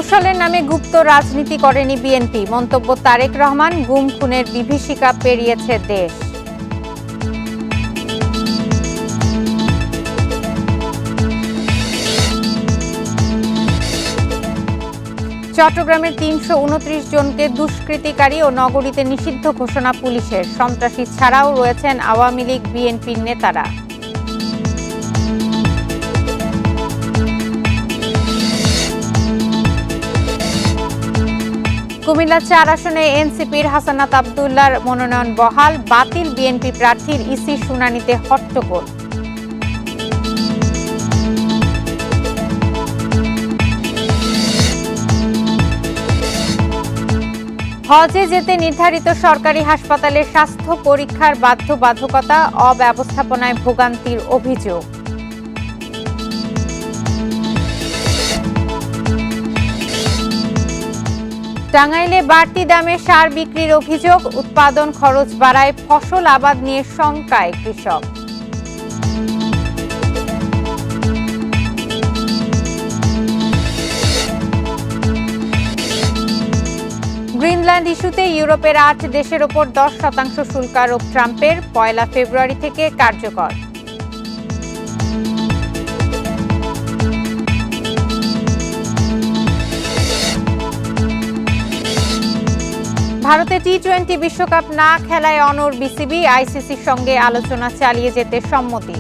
কৌশলের নামে গুপ্ত রাজনীতি করেনি বিএনপি, মন্তব্য তারেক রহমান। গুম খুনের বিভীষিকা পেরিয়েছে দেশ। চট্টগ্রামের ৩২৯ জনকে দুষ্কৃতিকারী ও নগরীতে নিষিদ্ধ ঘোষণা পুলিশের। সন্ত্রাসী ছাড়াও রয়েছেন আওয়ামী লীগ, বিএনপির নেতারা। কুমিল্লা ৪ আসনে এনসিপির হাসানাত আব্দুল্লাহর মনোনয়ন বহাল। বাতিল বিএনপি প্রার্থীর ইসির শুনানিতে হট্টগোল। হজে যেতে নির্ধারিত সরকারি হাসপাতালে স্বাস্থ্য পরীক্ষার বাধ্যবাধকতা, অব্যবস্থাপনায় ভোগান্তির অভিযোগ। টাঙ্গাইলে বাড়তি দামে সার বিক্রির অভিযোগ, উৎপাদন খরচ বাড়ায় ফসল আবাদ নিয়ে শঙ্কায় কৃষক। গ্রিনল্যান্ড ইস্যুতে ইউরোপের ৮ দেশের ওপর ১০% শুল্ক আরোপ ট্রাম্পের, ১ ফেব্রুয়ারি থেকে কার্যকর। ভারতে টি-20 বিশ্বকাপ না খেলায় অনড় বিসিবি, আইসিসির সঙ্গে আলোচনা চালিয়ে যেতে সম্মতি।